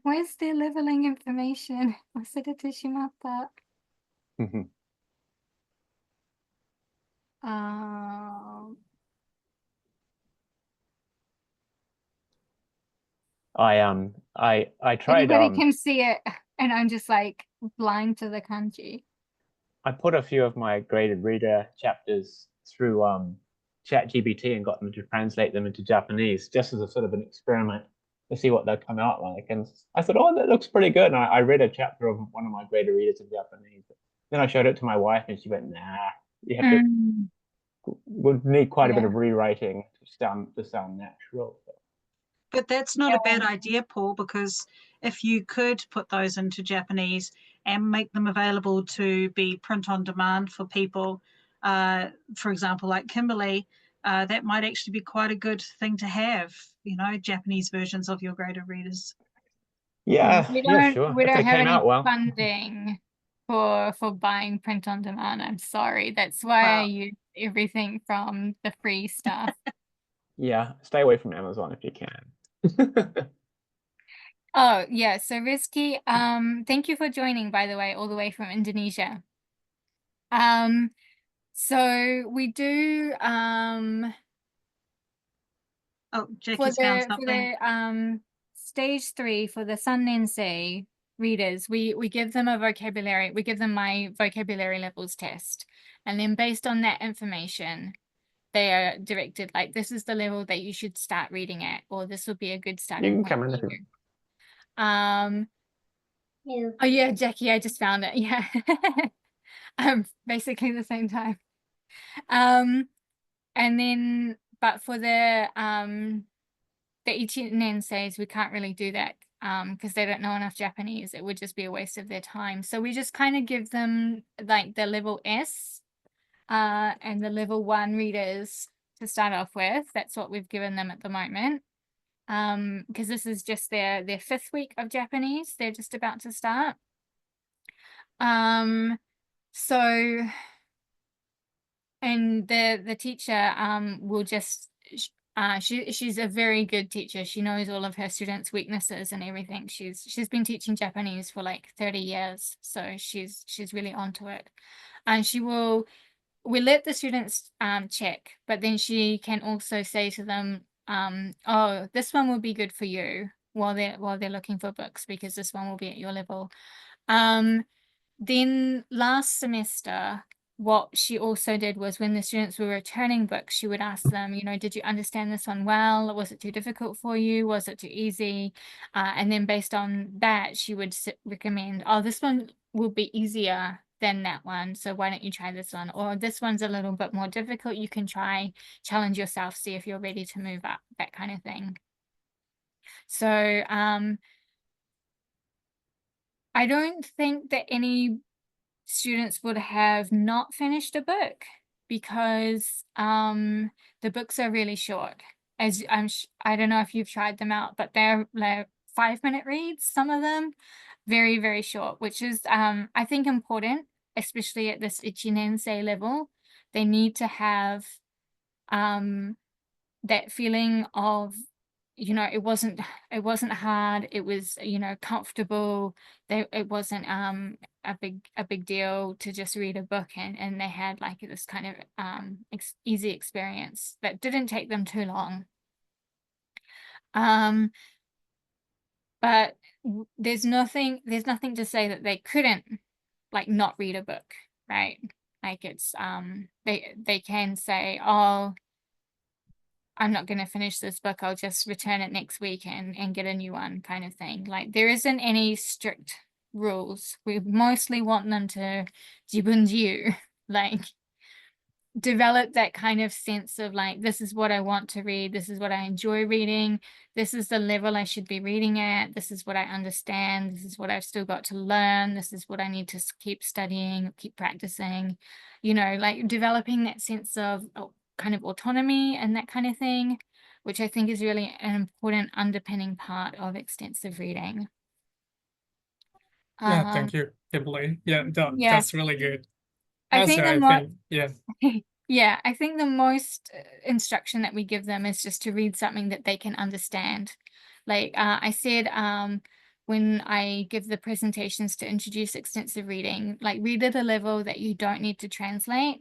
Where's their leveling information?忘れてしまった. I tried Everybody can see it, and I'm just like blind to the kanji. I put a few of my graded reader chapters through ChatGPT and got them to translate them into Japanese, just as a sort of an experiment to see what they'll come out like. And I thought, oh, that looks pretty good. And I read a chapter of one of my graded readers in Japanese. Then I showed it to my wife, and she went, "Nah, you have to would need quite a bit of rewriting to sound natural." But that's not a bad idea, Paul, because if you could put those into Japanese and make them available to be print on demand for people, for example, like Kimberley, that might actually be quite a good thing to have, you know, Japanese versions of your graded readers. Yeah, yeah, sure. We don't have any well. funding for buying print on demand. I'm sorry. That's why I use everything from the free stuff. Yeah, stay away from Amazon if you can. Oh, yeah. So Rizky, thank you for joining, by the way, all the way from Indonesia. So we do Jackie's found something. For the stage 3 for the Sannensei readers, we give them a vocabulary, we give them my vocabulary levels test. And then based on that information, they are directed like, this is the level that you should start reading at, or this would be a good starting point for you. Oh yeah, Jackie, I just found it. Yeah. Basically the same time. And then, but for the Ichinenseis, we can't really do that because they don't know enough Japanese. It would just be a waste of their time. So we just kind of give them like the level S and the level 1 readers to start off with. That's what we've given them at the moment. Because this is just their 5th week of Japanese. They're just about to start. So, and the teacher will just she's a very good teacher. She knows all of her students' weaknesses and everything. She's been teaching Japanese for like 30 years, so she's really onto it. And we let the students check, but then she can also say to them, oh, this one will be good for you while they're looking for books, because this one will be at your level. Then last semester, what she also did was when the students were returning books, she would ask them, you know, did you understand this one well? Was it too difficult for you? Was it too easy? And then based on that, she would recommend, oh, this one will be easier than that one, so why don't you try this one? Or this one's a little bit more difficult, you can try, challenge yourself, see if you're ready to move up, that kind of thing. So I don't think that any students would have not finished a book, because the books are really short. As I don't know if you've tried them out, but they're like 5-minute reads, some of them, very, very short, which is I think important, especially at this Ichinensei level. They need to have that feeling of, you know, it wasn't hard, it was, you know, comfortable. It wasn't a big deal to just read a book, and they had like this kind of easy experience that didn't take them too long. But there's nothing to say that they couldn't like not read a book, right? Like it's they can say, oh, I'm not going to finish this book, I'll just return it next week and get a new one, kind of thing. Like there isn't any strict rules. We mostly want them to jibunjiu, like develop that kind of sense of like, this is what I want to read, this is what I enjoy reading, this is the level I should be reading at, this is what I understand, this is what I've still got to learn, this is what I need to keep studying, keep practicing, you know, like developing that sense of kind of autonomy and that kind of thing, which I think is really an important underpinning part of extensive reading. Thank you, Kimberley. That's really good. I think Yeah, I think the most instruction that we give them is just to read something that they can understand. Like I said, when I give the presentations to introduce extensive reading, like read at a level that you don't need to translate.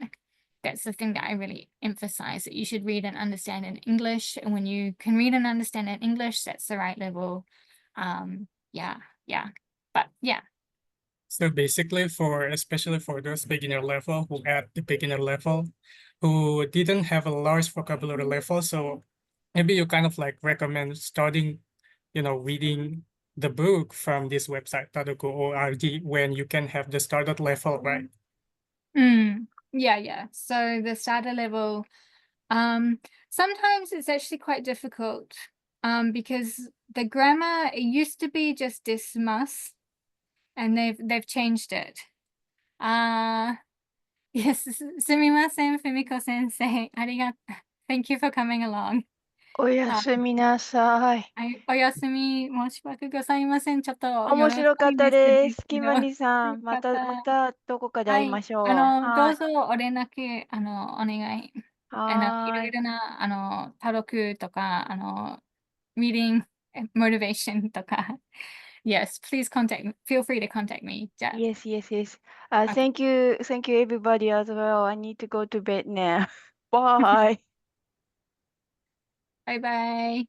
That's the thing that I really emphasize, that you should read and understand in English. And when you can read and understand in English, that's the right level. Yeah. But yeah. So basically especially for those beginner level who at the beginner level, who didn't have a large vocabulary level, so maybe you kind of like recommend starting, reading the book from this website, tadoku.org, when you can have the starter level, right? Yeah. So the starter level, sometimes it's actually quite difficult, because the grammar, it used to be just desumas, and they've changed it. Yes, sumimasen, Fumiko sensei. Thank you for coming along. おやすみなさい。はい、おやすみ申し訳ございません。ちょっと面白かったです。キよろしいんですけど、ムリさん、またどこかでは会いまい、しょう。どうぞお連絡、お願い。いろはいろな、タロクとか、reading motivation とか。Yes, please feel free to contact me. じゃあ。Yes. Okay. Thank you everybody as well. I need to go to bed now. Bye. Bye bye.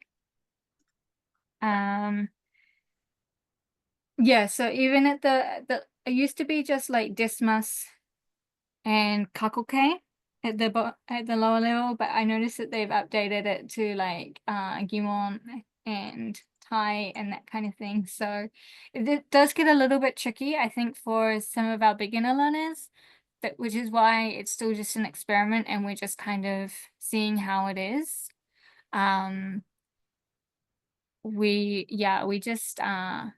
Yeah, so even at it used to be just like dismas and kakoke at the lower level, but I noticed that they've updated it to like gimon and tai and that kind of thing. So it does get a little bit tricky, I think, for some of our beginner learners, which is why it's still just an experiment and we're just kind of seeing how it is. We just but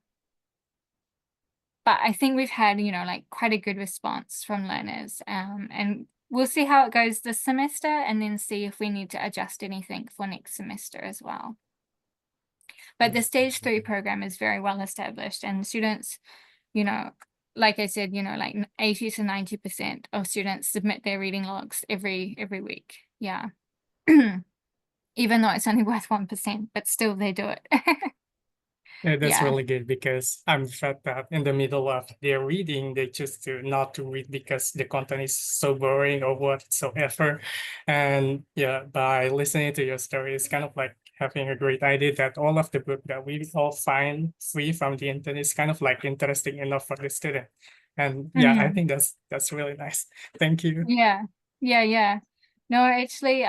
I think we've had, like quite a good response from learners, and we'll see how it goes this semester and then see if we need to adjust anything for next semester as well. But the stage 3 program is very well established, and students, like I said, like 80 to 90% of students submit their reading logs every week. Yeah. Even though it's only worth 1%, but still they do it. Yeah, that's really good, because I'm fed that in the middle of their reading, they choose not to read because the content is so boring or whatsoever. And yeah, by listening to your story, it's kind of like having a great idea that all of the book that we all find free from the internet is kind of like interesting enough for the student. And yeah, I think that's really nice. Thank you. Yeah. No, actually,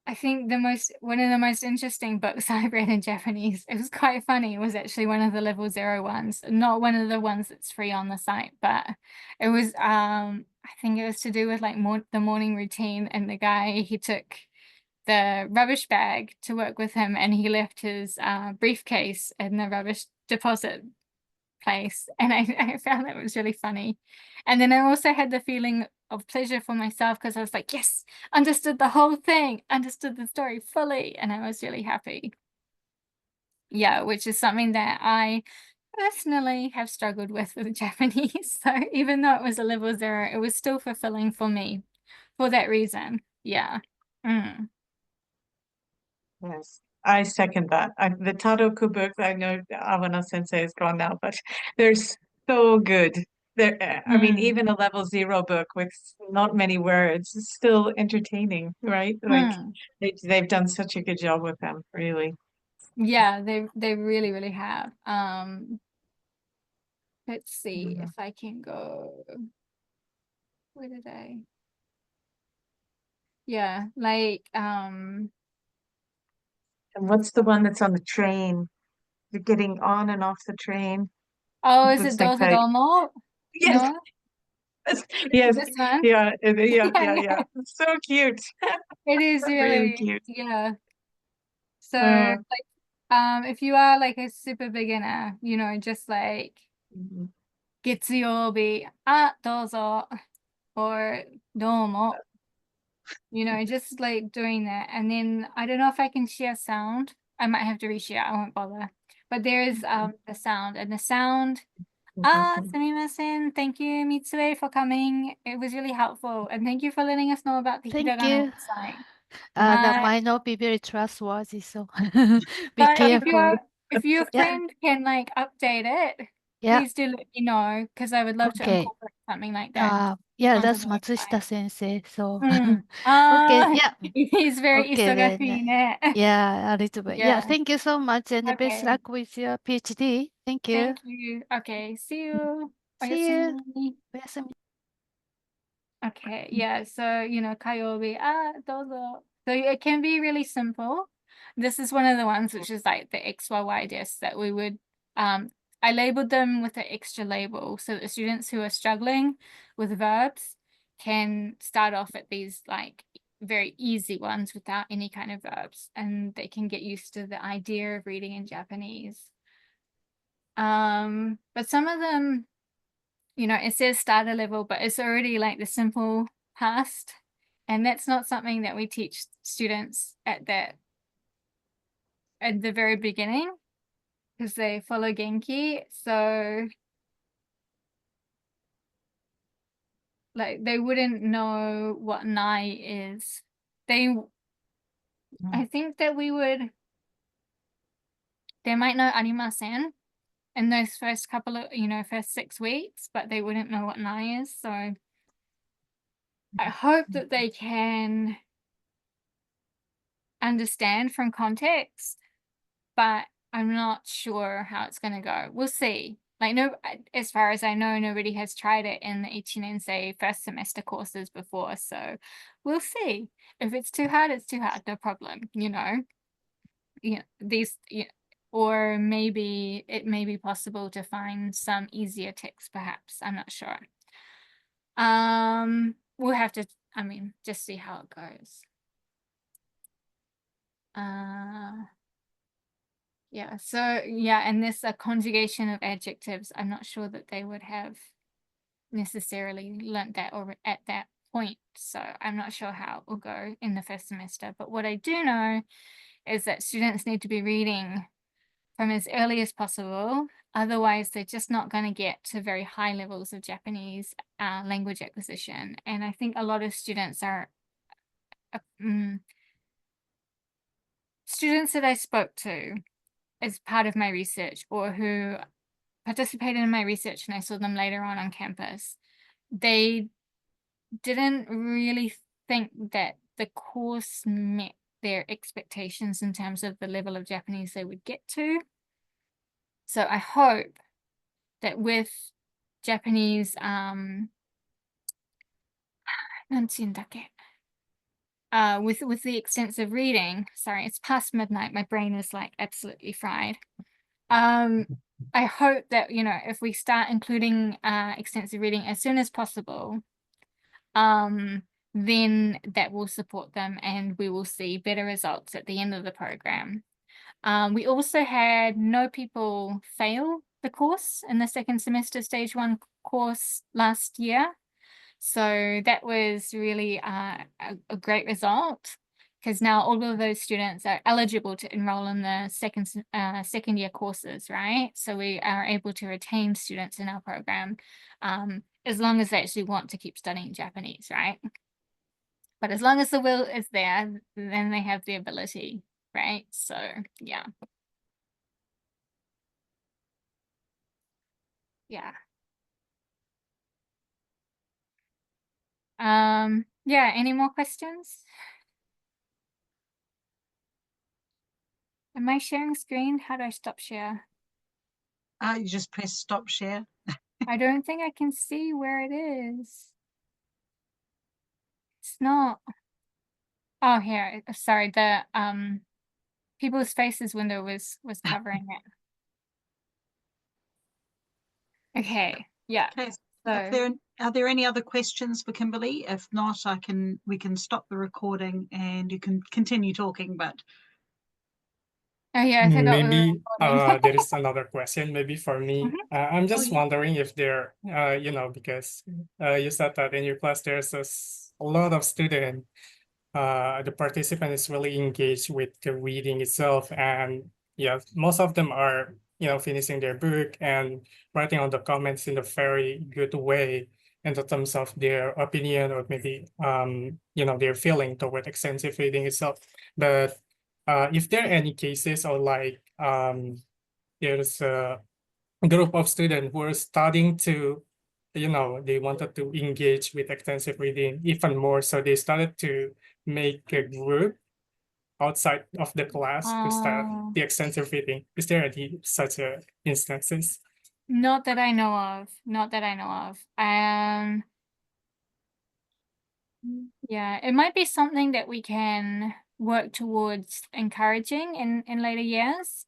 I think one of the most interesting books I've read in Japanese, it was quite funny, it was actually one of the level 0 ones, not one of the ones that's free on the site, but it was, I think it was to do with like the morning routine, and the guy, he took the rubbish bag to work with him and he left his briefcase in the rubbish deposit place, and I found that was really funny. And then I also had the feeling of pleasure for myself, because I was like, yes, understood the whole thing, understood the story fully, and I was really happy. Yeah, which is something that I personally have struggled with Japanese. So even though it was a level 0, it was still fulfilling for me for that reason. Yeah. Yes, I second that. The Tadoku books, I know Avana Sensei is gone now, but they're so good. I mean, even a level 0 book with not many words is still entertaining, right? Like they've done such a good job with them, really. Yeah, they really, really have. Let's see if I can go. Where did I? Yeah, like And what's the one that's on the train? You're getting on and off the train. Oh, is it Dozo Domo? Yes. No? Yes. This one? Yeah. It's so cute. It is really cute. Yeah. So like if you are like a super beginner, just like Getsuyobi, dozo, or domo, just like doing that. And then I don't know if I can share sound. I might have to reshare, I won't bother. But there is the sound, and the sound, Sumimasen. Thank you, Mitsue, for coming. It was really helpful. And thank you for letting us know about the Thank hiragana you. website. That might not be very trustworthy, so be But careful. if your Yeah. friend can like update it, Yeah. please do let me know, because I would love to Okay. incorporate something like that Yeah, onto that's the Matsushita website. sensei. So Okay, yeah. he's very Okay then. isogashine. Yeah, a little bit. Yeah, Yeah. thank you so much and best Okay. luck with your PhD. Thank you. Thank you. Okay, see you. See you. Oyasumi. Oyasumi. Okay, yeah, so, kayobi, dozo. So it can be really simple. This is one of the ones which is like the XYY discs that we would, I labeled them with an extra label so that students who are struggling with verbs can start off at these like very easy ones without any kind of verbs, and they can get used to the idea of reading in Japanese. But some of them, it says starter level, but it's already like the simple past. And that's not something that we teach students at the very beginning, because they follow Genki. So like they wouldn't know what nai is. I think that they might know arimasen in those first couple of, first 6 weeks, but they wouldn't know what nai is. So I hope that they can understand from context, but I'm not sure how it's going to go. We'll see. Like, no, as far as I know, nobody has tried it in the Ichinensei first semester courses before, so we'll see. If it's too hard, it's too hard, no problem, or maybe it may be possible to find some easier texts, perhaps. I'm not sure. We'll have to, just see how it goes. Yeah, so yeah, and this a conjugation of adjectives. I'm not sure that they would have necessarily learnt that or at that point. So I'm not sure how it will go in the first semester. But what I do know is that students need to be reading from as early as possible. Otherwise, they're just not going to get to very high levels of Japanese language acquisition. And I think a lot of students are students that I spoke to as part of my research, or who participated in my research and I saw them later on campus, they didn't really think that the course met their expectations in terms of the level of Japanese they would get to. So I hope that with Japanese, with the extensive reading, sorry, it's past midnight, my brain is like absolutely fried. I hope that, if we start including extensive reading as soon as possible, then that will support them and we will see better results at the end of the program. We also had no people fail the course in the second semester stage 1 course last year. So that was really a great result, because now all of those students are eligible to enroll in the second year courses, right? So we are able to retain students in our program as long as they actually want to keep studying Japanese, right? But as long as the will is there, then they have the ability, right? So yeah. Yeah. Yeah, any more questions? Am I sharing screen? How do I stop share? You just press stop share. I don't think I can see where it is. It's not. Oh, here. Sorry, the people's faces window was covering it. Okay. Yeah. Okay. So Are there any other questions for Kimberley? If not, we can stop the recording and you can continue talking, but oh yeah, I forgot maybe we there is another question maybe for me. I'm just yeah. wondering if there, because you said that in your class there's a lot of students, the participant is really engaged with the reading itself, and yeah, most of them are finishing their book and writing on the comments in a very good way in the terms of their opinion or maybe their feeling toward extensive reading itself. But if there are any cases or like there's a group of students who are starting to they wanted to engage with extensive reading even more, so they started to make a group outside of the class to start the extensive reading. Is there any such instances? Not that I know of. Not that I know of. Yeah, it might be something that we can work towards encouraging in later years.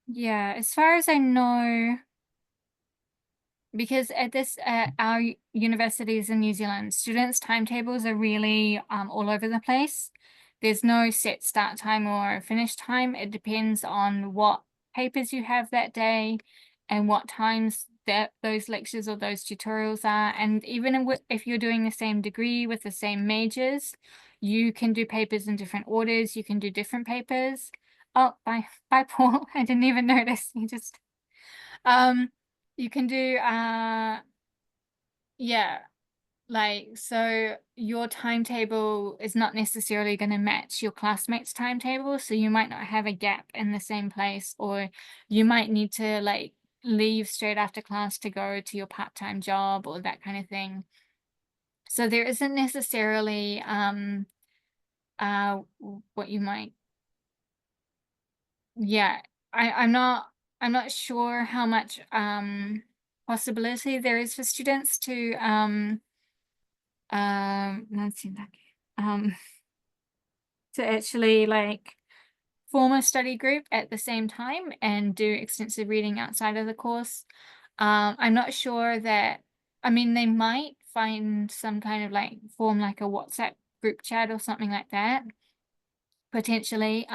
Yeah, as far as I know, because at our universities in New Zealand, students' timetables are really all over the place. There's no set start time or finish time. It depends on what papers you have that day and what times that those lectures or those tutorials are. And even if you're doing the same degree with the same majors, you can do papers in different orders. You can do different papers. Oh, bye, Paul. I didn't even notice. You just you can do yeah, like, so your timetable is not necessarily going to match your classmates' timetable, so you might not have a gap in the same place, or you might need to like leave straight after class to go to your part-time job or that kind of thing. So there isn't necessarily what you might, yeah, I'm not sure how much possibility there is for students to to actually like form a study group at the same time and do extensive reading outside of the course. I'm not sure that, I mean, they might find some kind of like form like a WhatsApp group chat or something like that, potentially.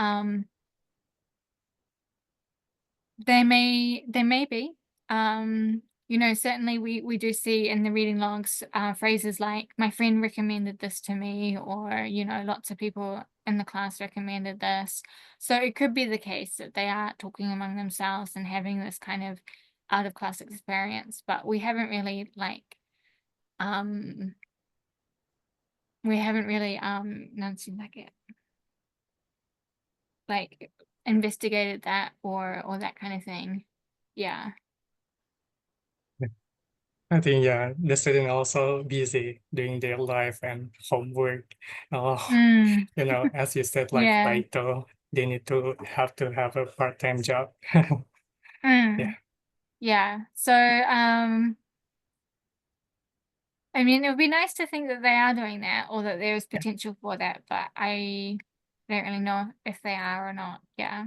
They may be. Certainly we do see in the reading logs phrases like, my friend recommended this to me, or, lots of people in the class recommended this. So it could be the case that they are talking among themselves and having this kind of out of class experience, but we haven't really like investigated that or that kind of thing. Yeah. I think the student also busy doing their life and homework. As you said, like Yeah. Baito, they need to have a part-time job. Yeah. So I mean, it would be nice to think that they are doing that, or that there is potential for that, but I don't really know if they are or not. Yeah.